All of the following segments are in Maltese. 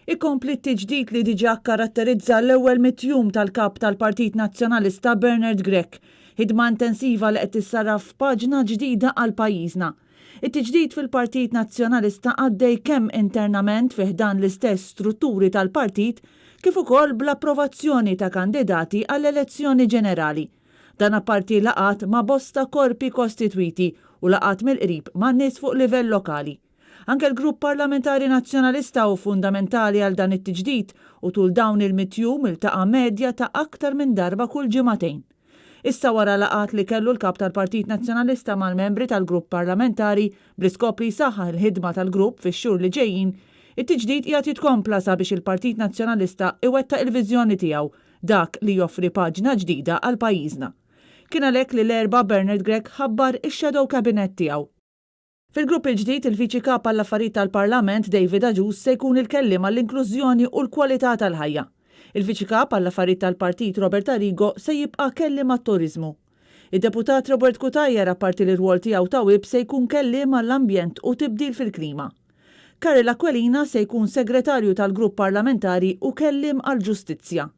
Ikompli t-tiġdid li diġà karatterizza l-ewwel mitjum tal-kap tal-Partit Nazzjonalista Grech, ħidma intensiva li qed tissarraf f'paġna ġdida għal pajjiżna. It-tiġdid fil-Partit Nazzjonalista għaddej kemm internament fih dan l-istess strutturi tal-partit kif ukoll bl-approvazzjoni ta' kandidati għall-elezzjoni ġenerali. Dan apparti laqat ma' bosta korpi kostitwiti u laqat mill-qrib ma' nies fuq livell lokali. Anke l-Grupp Parlamentari Nazzjonalista u fundamentali għal dan it-tiġdid u tul dawn il-mitjum iltaqa' medja ta' aktar minn darba kull ġimagħtejn. Issa wara laqat li kellu l-kap tal-Partit Nazzjonalista mal-membri tal-Grupp Parlamentari bl-iskop li saħħa l-ħidma tal-grupp fix-xhur li ġejjin, it-tiġdid qiegħed jitkompla sabiex il-Partit Nazzjonalista iwettaq il-viżjoni tiegħu dak li joffri paġna ġdida għal pajjiżna. Kien għalhekk li l-erba' Grech ħabbar ix-shadow cabinet tiegħu. Fil-grupp il-ġdid il-Viċi Kap għall-Affarijiet tal-Parlament David Aġus se jkun il-kelliem għall-inklużjoni u l-kwalità tal-ħajja. Il-Viċi Kap għall-Affarijiet tal-Partit Robert Arrigo se jibqa' kelliem għat-turiżmu. Id-Deputat Robert Kutajjer apparti l-irwol tiegħu ta' wib se jkun kelliem għall-ambjent u tibdil fil-klima. Karel Aquilina se jkun segretarju tal-Grupp Parlamentari u kelliem għall-Ġustizzja.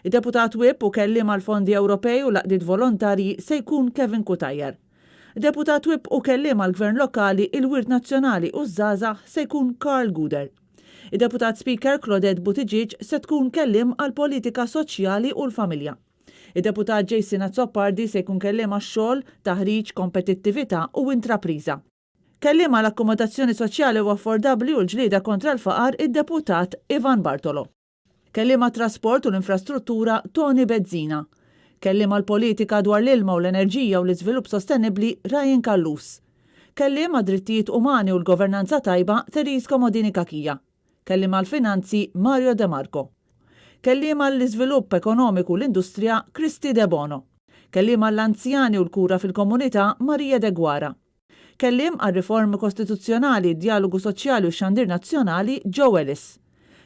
Id-Deputat Wib u kelliem għall-Fondi Ewropej u laqdiet volontarji se jkun Kevin Kutajjer. Deputat Wib u kelliem għall-Gvern Lokali il-Wirt Nazzjonali u żgħażagħ se jkun Karl Guder. Id-Deputat Speaker Claudette Buttigieg se tkun kelliem għall-politika soċjali u l-familja. Id-Deputat Jason Azzopardi se jkun kelliem għax-xogħol, taħriġ, kompetittività u intrapriża. Kelliem għall-akkomodazzjoni soċjali u affordabbli u l-ġlieda kontra l-faqar id-Deputat Ivan Bartolo. Kelliem għat-trasport u l-infrastruttura Tony Bezzina. Kelliem għall-politika dwar l-ilma u l-enerġija u l-iżvilupp sostenibbli Ryan Kallus. Kelliem għad-drittijiet umani u l-governanza tajba Therese Komodini Kakija. Kelliem għall-finanzi Mario De Marco. Kelliem għall-iżvilupp ekonomiku u l-industrija Kristi De Bono. Kelliem għall-anzjani u l-kura fil-komunità Marija De Guara. Kelliem għall-riformi kostituzzjonali, dialogu soċjali u xandir nazzjonali Joe Ellis.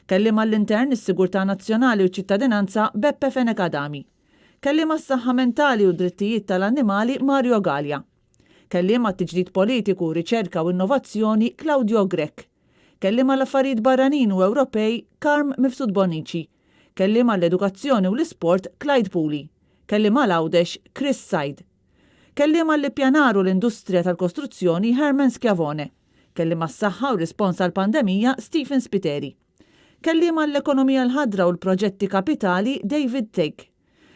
Kelliem għall-intern, is-sigurtà nazzjonali u ċittadinanza Beppe Fenek Adami. Kelliem għas-saħħa mentali u drittijiet tal-annimali Mario Gallia. Kelliem għat-tiġdid politiku, riċerka u innovazzjoni Claudio Grech. Kelliem għall-affarijiet barranin u Ewropej Carm Mifsud Bonici. Kelliem għall-edukazzjoni u l-isport Clyde Pooley. Kelliem għall-Għawdex Chris Said. Kelliem għall-ippjanar u l-industrija tal-kostruzzjoni Herman Schiavone. Kelliem għas-saħħa u rispons għall-pandemija Stephen Spiteri. Kelliem għall-ekonomija l-ħadra u l-proġetti kapitali David Tegg.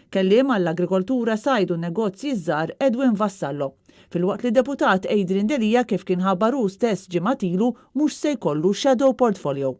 Kelliem għall-agrikoltura sajd u negozji żgħar Edwin Vassallo, filwaqt li deputat Adrian Delija kif kien ħabbaru stess ġimgħatilu mhux se jkollu shadow portfolio.